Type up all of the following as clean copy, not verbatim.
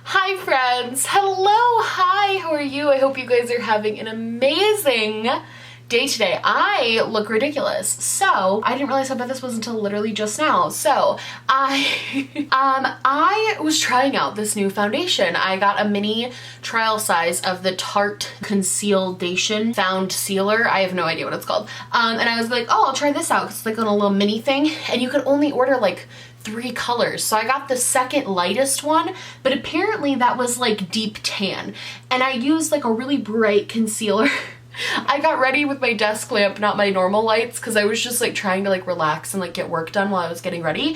Hi friends, hello, hi, how are you? I hope you guys are having an amazing day today. I look ridiculous. So I didn't realize how bad this was until literally just now. So I was trying out this new foundation. I got a mini trial size of the Tarte Concealdation Found Sealer. I have no idea what it's called. And I was like, oh, I'll try this out because it's like on a little mini thing, and you could only order like 3 colors. So I got the second lightest one, but apparently that was like deep tan. And I used like a really bright concealer. I got ready with my desk lamp, not my normal lights, because I was just like trying to like relax and like get work done while I was getting ready.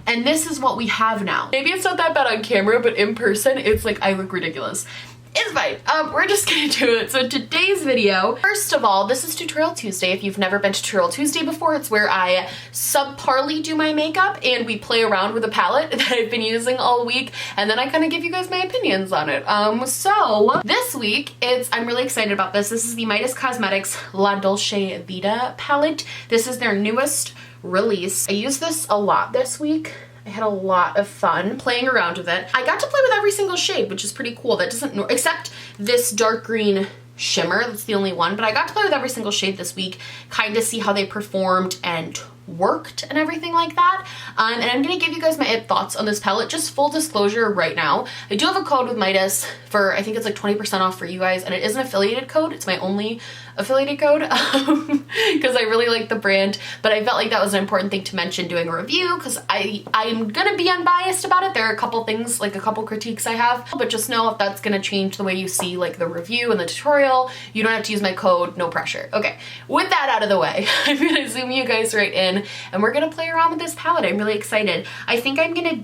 And this is what we have now. Maybe it's not that bad on camera, but in person, it's like I look ridiculous. It's fine. We're just gonna do it. So today's video, first of all, this is Tutorial Tuesday. If you've never been to Tutorial Tuesday before, it's where I subparly do my makeup and we play around with a palette that I've been using all week, and then I kind of give you guys my opinions on it. So this week, I'm really excited about this. This is the Midas Cosmetics La Dulce Vida Palette. This is their newest release. I used this a lot this week. I had a lot of fun playing around with it. I got to play with every single shade, which is pretty cool. That doesn't, except this dark green shimmer, that's the only one, but I got to play with every single shade this week, kind of see how they performed and worked and everything like that. And I'm gonna give you guys my thoughts on this palette. Just full disclosure right now, I do have a code with Midas for, I think it's like 20% off for you guys, and it is an affiliated code. It's my only affiliated code because I really like the brand, but I felt like that was an important thing to mention doing a review because I'm gonna be unbiased about it. There are a couple things, like a couple critiques I have, but just know if that's gonna change the way you see like the review and the tutorial, you don't have to use my code, no pressure. Okay, with that out of the way, I'm gonna zoom you guys right in and we're gonna play around with this palette. I'm really excited. I think I'm gonna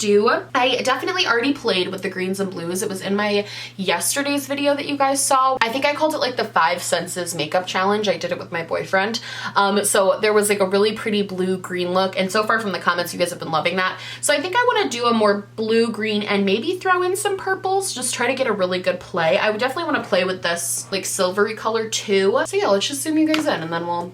I definitely already played with the greens and blues. It was in my yesterday's video that you guys saw. I think I called it like the 5 senses makeup challenge. I did it with my boyfriend. So there was like a really pretty blue green look, and so far from the comments you guys have been loving that. So I think I want to do a more blue green and maybe throw in some purples, just try to get a really good play. I would definitely want to play with this like silvery color too. So yeah, let's just zoom you guys in and then we'll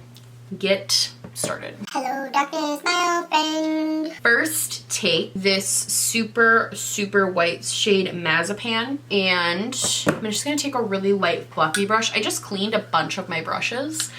get started. Hello darkness, my old friend. First, take this super white shade Mazapan, and I'm just gonna take a really light fluffy brush. I just cleaned a bunch of my brushes,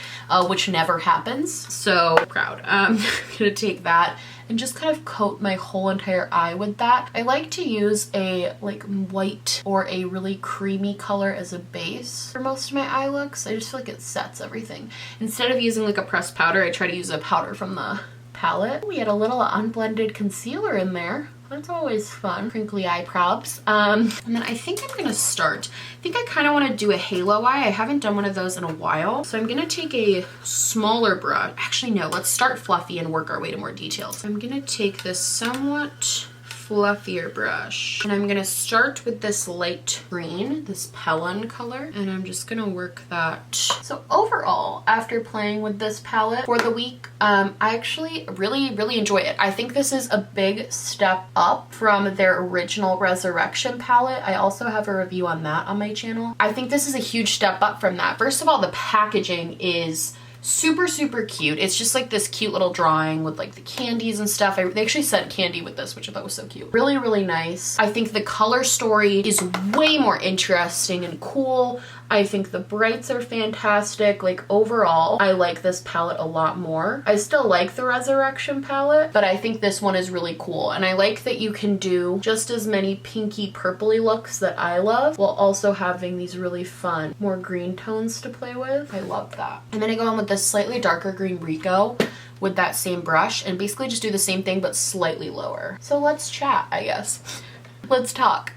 which never happens, so proud. I'm gonna take that and just kind of coat my whole entire eye with that. I like to use a like white or a really creamy color as a base for most of my eye looks. I just feel like it sets everything. Instead of using like a pressed powder, I try to use a powder from the palette. We had a little unblended concealer in there. That's always fun. Crinkly eye props. And then I think I'm gonna start. I think I kind of want to do a halo eye. I haven't done one of those in a while. So I'm gonna take a smaller brush. Actually, no, let's start fluffy and work our way to more details. So I'm gonna take this somewhat fluffier brush, and I'm gonna start with this light green, this Pellon color, and I'm just gonna work that. So overall, after playing with this palette for the week, I actually really enjoy it. I think this is a big step up from their original Resurrection palette. I also have a review on that on my channel. I think this is a huge step up from that. First of all, the packaging is super cute. It's just like this cute little drawing with like the candies and stuff. They actually sent candy with this, which I thought was so cute. Really nice. I think the color story is way more interesting and cool. I think the brights are fantastic. Like overall, I like this palette a lot more. I still like the Resurrection palette, but I think this one is really cool. And I like that you can do just as many pinky purpley looks that I love while also having these really fun, more green tones to play with. I love that. I'm gonna go in with this slightly darker green Rico with that same brush and basically just do the same thing but slightly lower. So let's chat, I guess. Let's talk.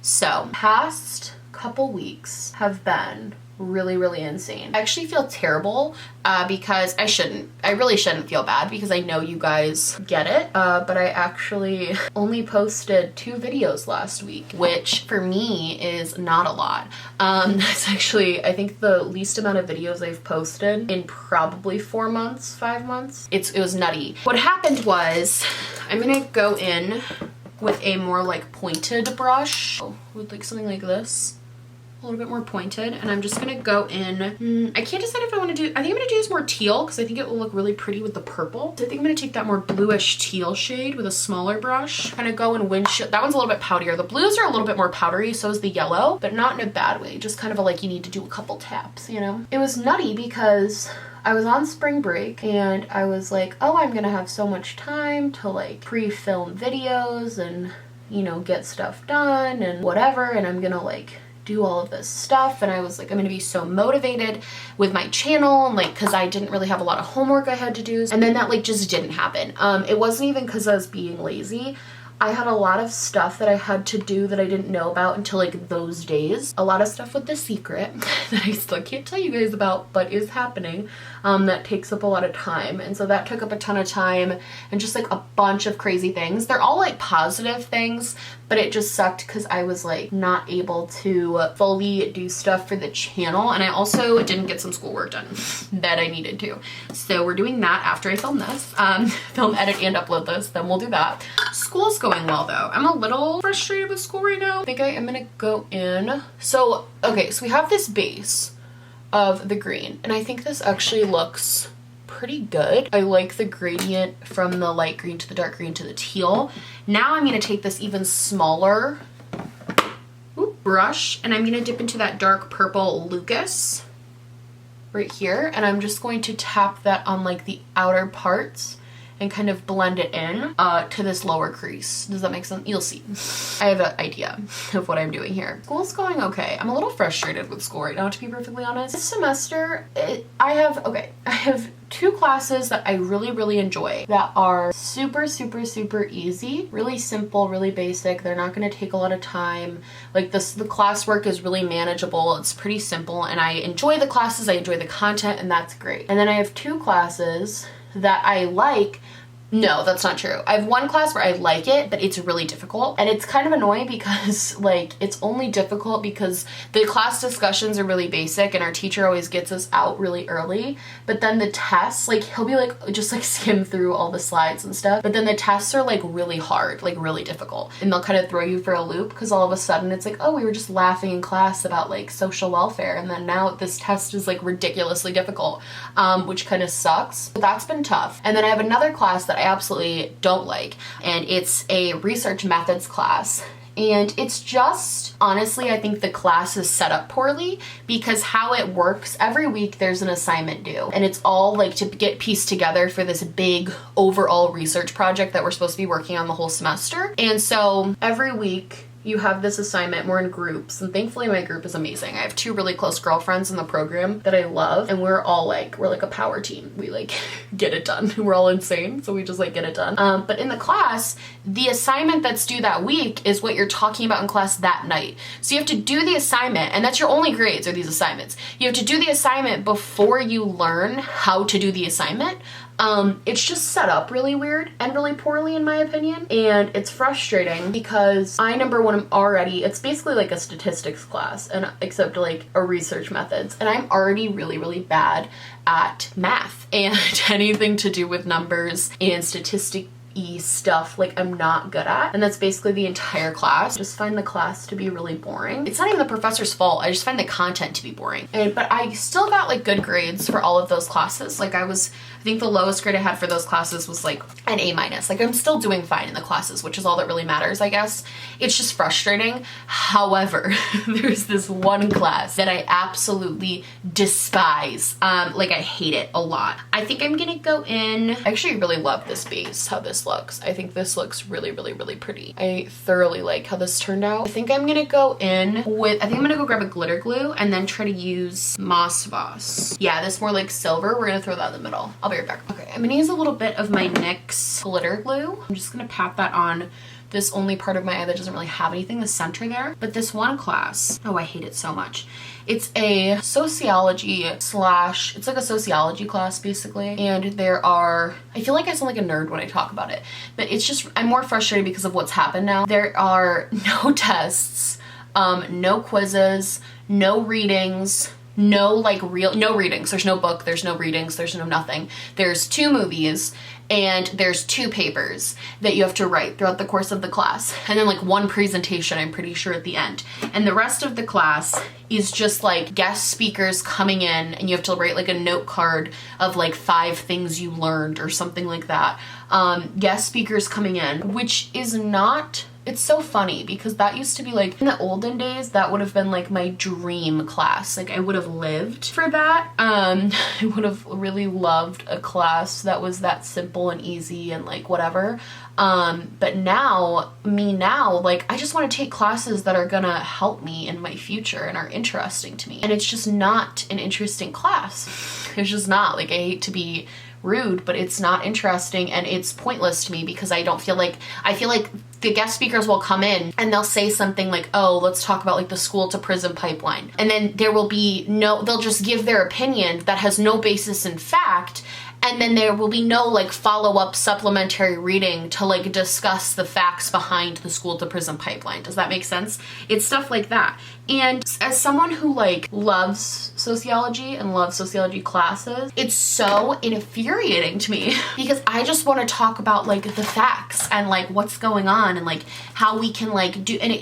So past couple weeks have been really insane. I actually feel terrible because I really shouldn't feel bad because I know you guys get it, but I actually only posted 2 videos last week, which for me is not a lot. It's actually, I think, the least amount of videos I've posted in probably 4 months, 5 months. It was nutty. What happened was, I'm gonna go in with a more like pointed brush with like something like this. little bit more pointed, and I'm just gonna go in. I can't decide if I want to do, I think I'm gonna use more teal because I think it will look really pretty with the purple. So I think I'm gonna take that more bluish teal shade with a smaller brush. Kind of go in windshield. That one's a little bit powderier. The blues are a little bit more powdery, so is the yellow, but not in a bad way. Just kind of a, like, you need to do a couple taps, you know? It was nutty because I was on spring break and I was like, oh, I'm gonna have so much time to like pre-film videos and, you know, get stuff done and whatever, and I'm gonna like do all of this stuff, and I was like, I'm gonna be so motivated with my channel, and like, because I didn't really have a lot of homework I had to do, and then that like just didn't happen. It wasn't even because I was being lazy. I had a lot of stuff that I had to do that I didn't know about until like those days. A lot of stuff with The Secret that I still can't tell you guys about, but is happening, that takes up a lot of time. And so that took up a ton of time, and just like a bunch of crazy things. They're all like positive things, but it just sucked because I was like not able to fully do stuff for the channel. And I also didn't get some schoolwork done that I needed to. So we're doing that after I film this, film, edit, and upload this, then we'll do that. School's going well though. I'm a little frustrated with school right now. I think I am gonna go in. So, okay, so we have this base of the green, and I think this actually looks pretty good. I like the gradient from the light green to the dark green to the teal. Now I'm gonna take this even smaller brush, and I'm gonna dip into that dark purple Lucas right here, and I'm just going to tap that on like the outer parts and kind of blend it in to this lower crease. Does that make sense? You'll see. I have an idea of what I'm doing here. School's going okay. I'm a little frustrated with school right now, to be perfectly honest. This semester, I have 2 classes that I really enjoy that are super easy, really simple, really basic. They're not gonna take a lot of time. Like the classwork is really manageable. It's pretty simple, and I enjoy the classes, I enjoy the content, and that's great. And then I have 2 classes that I like. No, that's not true. I have 1 class where I like it, but it's really difficult. And it's kind of annoying because like, it's only difficult because the class discussions are really basic and our teacher always gets us out really early. But then the tests, like he'll be like, just like skim through all the slides and stuff. But then the tests are like really hard, like really difficult. And they'll kind of throw you for a loop because all of a sudden it's like, oh, we were just laughing in class about like social welfare. And then now this test is like ridiculously difficult, which kind of sucks. But that's been tough. And then I have another class that I absolutely don't like, and it's a research methods class. And it's just, honestly, I think the class is set up poorly because how it works, every week there's an assignment due, and it's all like to get pieced together for this big overall research project that we're supposed to be working on the whole semester. And so every week you have this assignment. We're in groups, and thankfully my group is amazing. I have 2 really close girlfriends in the program that I love, and we're like a power team. We like get it done. We're all insane, so we just like get it done. But in the class, the assignment that's due that week is what you're talking about in class that night. So you have to do the assignment, and that's your only grades are these assignments. You have to do the assignment before you learn how to do the assignment. It's just set up really weird and really poorly in my opinion, and it's frustrating because I, number one, am already, it's basically like a statistics class, and except like a research methods, and I'm already really bad at math and anything to do with numbers and statistics stuff, like I'm not good at, and that's basically the entire class. I just find the class to be really boring. It's not even the professor's fault. I just find the content to be boring. But I still got like good grades for all of those classes. Like I think the lowest grade I had for those classes was like an A-. Like I'm still doing fine in the classes, which is all that really matters, I guess. It's just frustrating. However, there's this one class that I absolutely despise. Like I hate it a lot. I think I'm gonna go in, I actually really love this base, how this looks. I think this looks really pretty. I thoroughly like how this turned out. I think I'm gonna go in with, I think I'm gonna go grab a glitter glue and then try to use Moss Voss. Yeah, this more like silver. We're gonna throw that in the middle. I'll be right back. Okay, I'm gonna use a little bit of my NYX glitter glue. I'm just gonna pat that on this only part of my eye that doesn't really have anything, the center there. But this one class, oh, I hate it so much. It's a sociology slash, it's like a sociology class basically. And there are, I feel like I sound like a nerd when I talk about it, but it's just, I'm more frustrated because of what's happened now. There are no tests, no quizzes, no readings, no like no readings. There's no book, there's no readings, there's no nothing. There's 2 movies and there's 2 papers that you have to write throughout the course of the class. And then like 1 presentation, I'm pretty sure, at the end. And the rest of the class is just like guest speakers coming in, and you have to write like a note card of like 5 things you learned or something like that. Guest speakers coming in, which is not, it's so funny because that used to be like, in the olden days, that would have been like my dream class. Like I would have lived for that. I would have really loved a class that was that simple and easy and like whatever. But now, like I just want to take classes that are gonna help me in my future and are interesting to me. And it's just not an interesting class. It's just not. Like I hate to be rude, but it's not interesting and it's pointless to me because I feel like the guest speakers will come in and they'll say something like, oh, let's talk about like the school to prison pipeline. And then there will be they'll just give their opinion that has no basis in fact. And then there will be no like follow-up supplementary reading to like discuss the facts behind the school to prison pipeline. Does that make sense? It's stuff like that. And as someone who like loves sociology and loves sociology classes, it's so infuriating to me because I just want to talk about like the facts and like what's going on and like how we can like do, and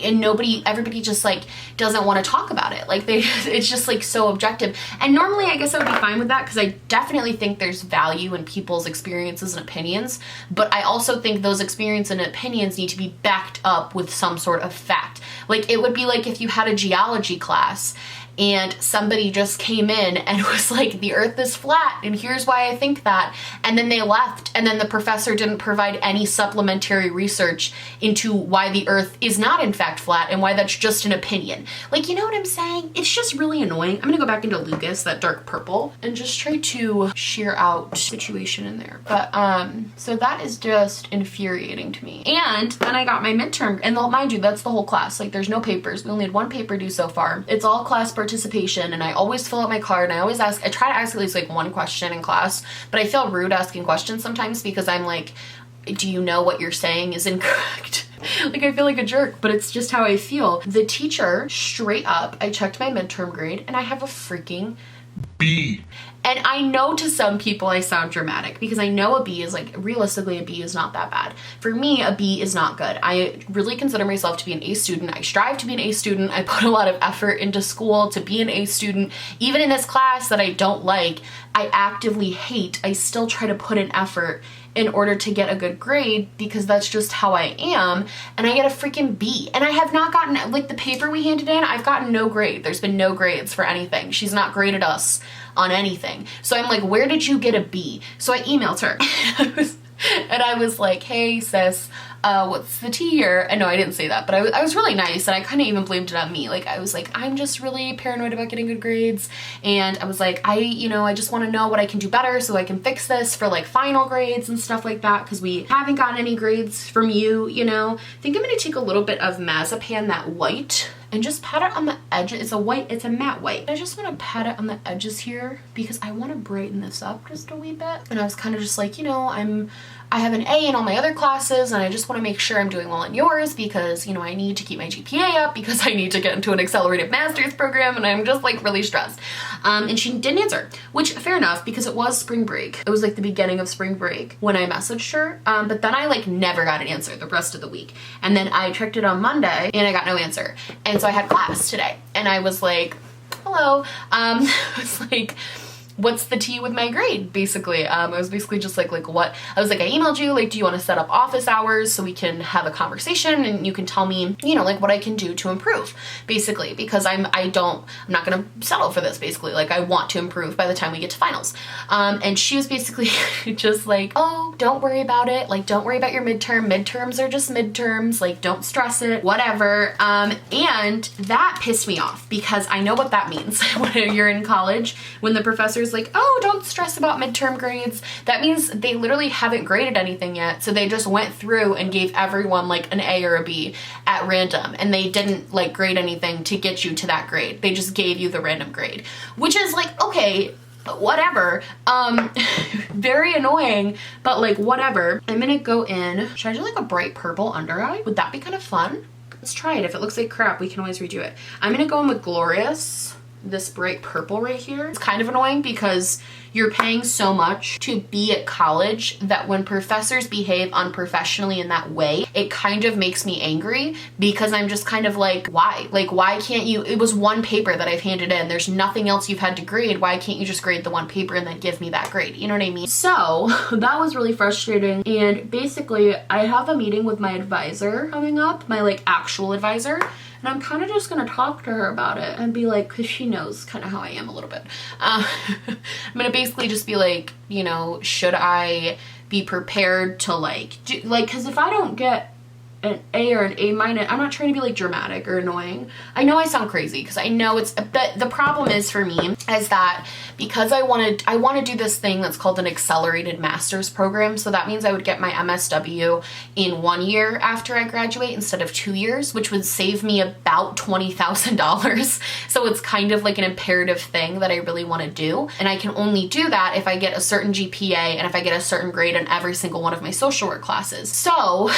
everybody just like doesn't want to talk about it. Like it's just like so objective. And normally I guess I would be fine with that because I definitely think there's value in people's experiences and opinions, but I also think those experiences and opinions need to be backed up with some sort of fact. Like it would be like if you had a geology class and somebody just came in and was like, the earth is flat and here's why I think that, and then they left and then the professor didn't provide any supplementary research into why the earth is not in fact flat and why that's just an opinion. Like, you know what I'm saying? It's just really annoying. I'm gonna go back into Lucas, that dark purple, and just try to sheer out the situation in there. But so that is just infuriating to me. And then I got my midterm, and mind you, that's the whole class. Like there's no papers. We only had 1 paper due so far. It's all class participation, and I always fill out my card and I try to ask at least like 1 question in class, but I feel rude asking questions sometimes because I'm like, do you know what you're saying is incorrect? Like I feel like a jerk, but it's just how I feel. The teacher, straight up, I checked my midterm grade and I have a freaking B. And I know to some people I sound dramatic because I know a B is like, realistically a B is not that bad. For me, a B is not good. I really consider myself to be an A student. I strive to be an A student. I put a lot of effort into school to be an A student. Even in this class that I don't like, I actively hate, I still try to put in effort in order to get a good grade because that's just how I am, and I get a freaking B. And I have not gotten, like the paper we handed in, I've gotten no grade. There's been no grades for anything. She's not graded us on anything. So I'm like, where did you get a B? So I emailed her and I was like, hey sis, what's the tea here? And no, I didn't say that, but I was really nice, and I kind of even blamed it on me. Like I was like, I'm just really paranoid about getting good grades, and I was like, I just want to know what I can do better so I can fix this for like final grades and stuff like that, because we haven't gotten any grades from you, you know. I think I'm gonna take a little bit of Mazapan, that white, and just pat it on the edges. It's a matte white. I just want to pat it on the edges here because I want to brighten this up just a wee bit. And I was kind of just like, you know, I have an A in all my other classes, and I just want to make sure I'm doing well in yours because, you know, I need to keep my GPA up because I need to get into an accelerated master's program, and I'm just like really stressed. And she didn't answer, which fair enough because it was spring break. It was like the beginning of spring break when I messaged her. But then I like never got an answer the rest of the week. And then I checked it on Monday and I got no answer. And so I had class today and I was like, hello. I was like, what's the tea with my grade, basically. I was basically just like what, I was like, I emailed you, like, do you want to set up office hours so we can have a conversation and you can tell me, you know, like what I can do to improve, basically, because I'm not gonna settle for this, basically. Like I want to improve by the time we get to finals. And she was basically just like, oh, don't worry about it. Like, don't worry about your midterm. Midterms are just midterms. Like, don't stress it, whatever. And that pissed me off because I know what that means when you're in college, when the professor like, oh, don't stress about midterm grades. That means they literally haven't graded anything yet. So they just went through and gave everyone like an A or a B at random. And they didn't like grade anything to get you to that grade. They just gave you the random grade, which is like, okay, whatever. Very annoying, but like whatever. I'm gonna go in. Should I do like a bright purple under eye? Would that be kind of fun? Let's try it. If it looks like crap, we can always redo it. I'm gonna go in with Glorious this bright purple right here. It's kind of annoying because you're paying so much to be at college that when professors behave unprofessionally in that way, it kind of makes me angry because I'm just kind of like, why? Like, why can't you, it was one paper that I've handed in. There's nothing else you've had to grade. Why can't you just grade the one paper and then give me that grade? You know what I mean? So that was really frustrating. And basically I have a meeting with my advisor coming up, my like actual advisor. And I'm kind of just gonna talk to her about it and be like, cause she knows kind of how I am a little bit. I'm gonna basically just be like, you know, should I be prepared to like, do, like, cause if I don't get an A or an A minus, I'm not trying to be like dramatic or annoying. I know I sound crazy because I know it's, but the problem is for me is that because I want to do this thing that's called an accelerated master's program. So that means I would get my MSW in 1 year after I graduate instead of 2 years, which would save me about $20,000. So it's kind of like an imperative thing that I really want to do. And I can only do that if I get a certain GPA and if I get a certain grade in every single one of my social work classes. So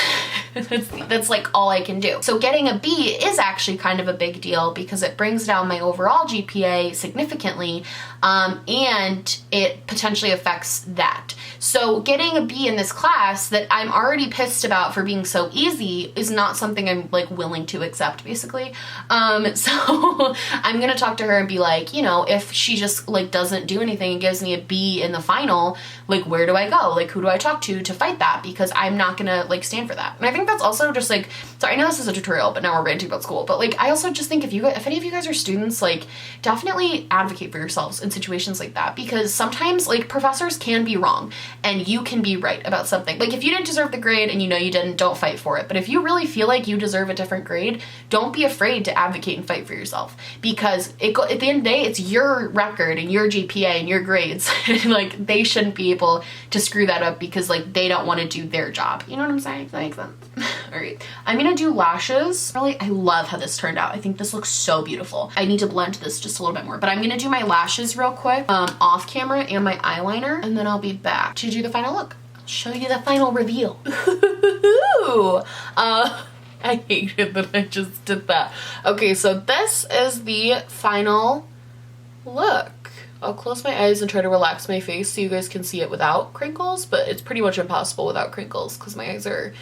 that's like all I can do. So getting a B is actually kind of a big deal because it brings down my overall GPA significantly, and it potentially affects that. So getting a B in this class that I'm already pissed about for being so easy is not something I'm like willing to accept, basically. So I'm gonna talk to her and be like, you know, if she just like doesn't do anything and gives me a B in the final, like where do I go? Like who do I talk to fight that? Because I'm not gonna like stand for that. And I think that's also just like, so I know this is a tutorial, but now we're ranting about school, but like I also just think if any of you guys are students, like definitely advocate for yourselves in situations like that, because sometimes like professors can be wrong and you can be right about something. Like if you didn't deserve the grade and you know you didn't, don't fight for it. But if you really feel like you deserve a different grade, don't be afraid to advocate and fight for yourself, because at the end of the day, it's your record and your GPA and your grades. Like they shouldn't be able to screw that up because like they don't want to do their job. You know what I'm saying? Does that make sense? All right, I'm gonna do lashes. Really, I love how this turned out. I think this looks so beautiful. I need to blend this just a little bit more, but I'm gonna do my lashes real quick off camera and my eyeliner, and then I'll be back to do the final look. I'll show you the final reveal. I hated that I just did that. Okay, so this is the final look. I'll close my eyes and try to relax my face so you guys can see it without crinkles, but it's pretty much impossible without crinkles because my eyes are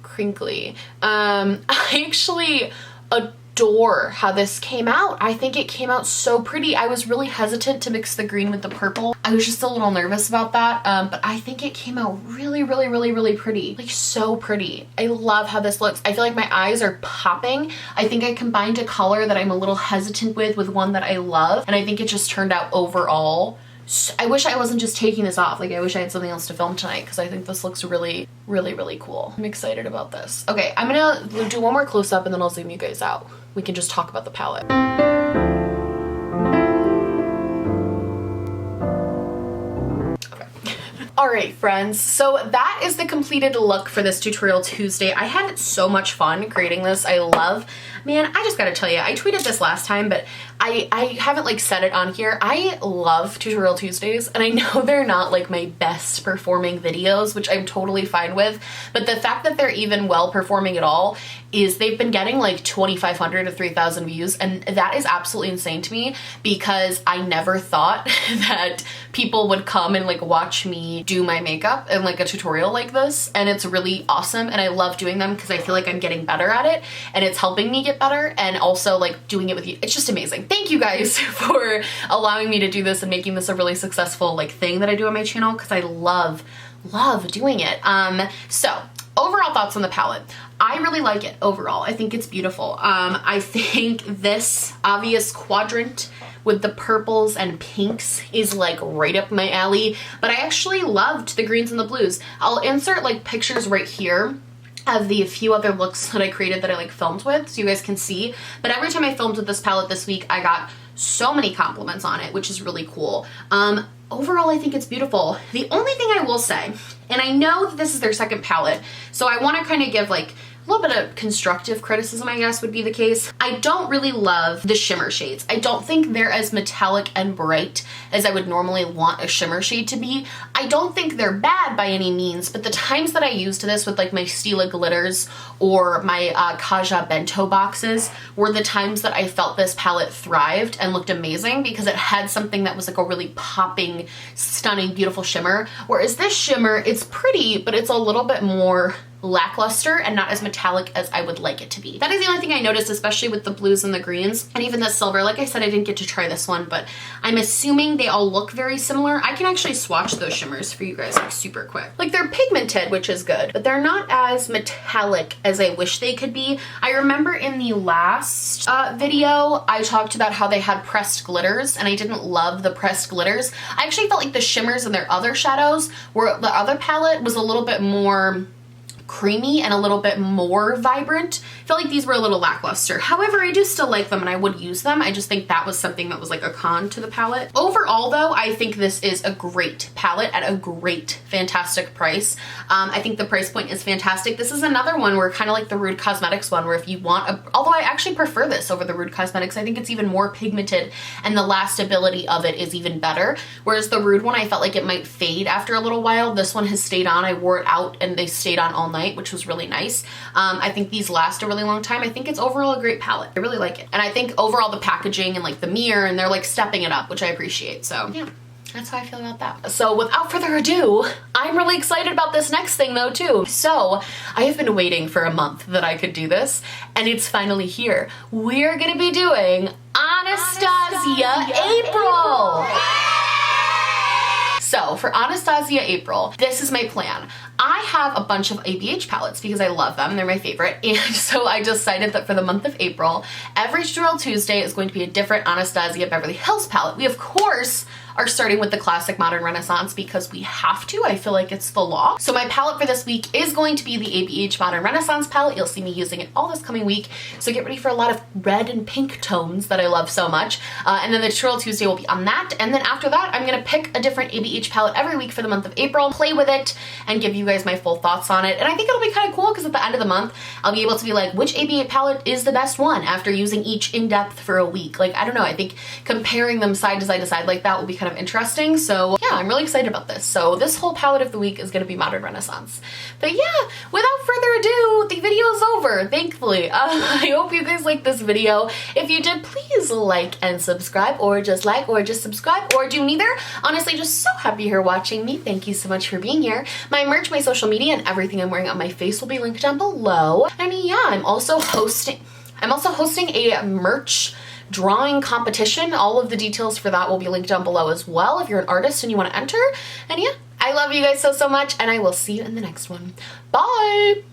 crinkly. I actually adore how this came out. I think it came out so pretty. I was really hesitant to mix the green with the purple. I was just a little nervous about that, but I think it came out really, really, really, really pretty. Like so pretty. I love how this looks. I feel like my eyes are popping. I think I combined a color that I'm a little hesitant with one that I love, and I think it just turned out overall. I wish I wasn't just taking this off. Like I wish I had something else to film tonight because I think this looks really, really, really cool. I'm excited about this. Okay, I'm gonna do one more close up and then I'll zoom you guys out. We can just talk about the palette. Alright friends, so that is the completed look for this tutorial Tuesday. I had so much fun creating this. Man, I just gotta tell you, I tweeted this last time, but I haven't like said it on here. I love Tutorial Tuesdays, and I know they're not like my best performing videos, which I'm totally fine with, but the fact that they're even well performing at all is they've been getting like 2,500 to 3,000 views, and that is absolutely insane to me because I never thought that people would come and like watch me do my makeup in like a tutorial like this, and it's really awesome, and I love doing them because I feel like I'm getting better at it, and it's helping me get better, and also like doing it with you. It's just amazing. Thank you guys for allowing me to do this and making this a really successful like thing that I do on my channel because I love doing it. So overall thoughts on the palette. I really like it overall. I think it's beautiful. I think this obvious quadrant with the purples and pinks is like right up my alley, but I actually loved the greens and the blues. I'll insert like pictures right here of the few other looks that I created that I like filmed with so you guys can see, but every time I filmed with this palette this week I got so many compliments on it, which is really cool. Overall I think it's beautiful. The only thing I will say, and I know that this is their second palette, so I want to kind of give like a little bit of constructive criticism, I guess, would be the case. I don't really love the shimmer shades. I don't think they're as metallic and bright as I would normally want a shimmer shade to be. I don't think they're bad by any means, but the times that I used this with like my Stila glitters or my Kaja bento boxes were the times that I felt this palette thrived and looked amazing because it had something that was like a really popping, stunning, beautiful shimmer. Whereas this shimmer, it's pretty, but it's a little bit more lackluster and not as metallic as I would like it to be. That is the only thing I noticed, especially with the blues and the greens and even the silver. Like I said, I didn't get to try this one, but I'm assuming they all look very similar. I can actually swatch those shimmers for you guys like super quick. Like they're pigmented, which is good, but they're not as metallic as I wish they could be. I remember in the last video, I talked about how they had pressed glitters and I didn't love the pressed glitters. I actually felt like the shimmers in their other shadows were, the other palette was a little bit more creamy and a little bit more vibrant. I felt like these were a little lackluster. However, I do still like them and I would use them. I just think that was something that was like a con to the palette. Overall though, I think this is a great palette at a great, fantastic price. I think the price point is fantastic. This is another one where kind of like the Rude Cosmetics one where if you want although I actually prefer this over the Rude Cosmetics, I think it's even more pigmented and the lastability of it is even better. Whereas the Rude one, I felt like it might fade after a little while. This one has stayed on. I wore it out and they stayed on all night, which was really nice. I think these last a really long time. I think it's overall a great palette. I really like it. And I think overall the packaging and like the mirror and they're like stepping it up, which I appreciate. So yeah, that's how I feel about that. So without further ado, I'm really excited about this next thing though too. So I have been waiting for a month that I could do this and it's finally here. We're gonna be doing Anastasia April. So for Anastasia April, this is my plan. I have a bunch of ABH palettes because I love them. They're my favorite. And so I decided that for the month of April, every Tutorial Tuesday is going to be a different Anastasia Beverly Hills palette. We of course are starting with the Classic Modern Renaissance because we have to. I feel like it's the law. So my palette for this week is going to be the ABH Modern Renaissance palette. You'll see me using it all this coming week. So get ready for a lot of red and pink tones that I love so much. And then the Tutorial Tuesday will be on that. And then after that, I'm gonna pick a different ABH palette every week for the month of April, play with it, and give you guys my full thoughts on it. And I think it'll be kind of cool because at the end of the month, I'll be able to be like, which ABH palette is the best one after using each in depth for a week? Like, I don't know. I think comparing them side to side like that will be kind of interesting. So yeah, I'm really excited about this. So this whole palette of the week is going to be Modern Renaissance. But yeah, without further ado, the video is over, thankfully. I hope you guys liked this video. If you did, please like and subscribe, or just like, or just subscribe, or do neither. Honestly, just so happy you're watching me. Thank you so much for being here. My merch, my social media, and everything I'm wearing on my face will be linked down below. And yeah, I'm also hosting a merch drawing competition. All of the details for that will be linked down below as well if you're an artist and you want to enter. And yeah, I love you guys so much, and I will see you in the next one. Bye!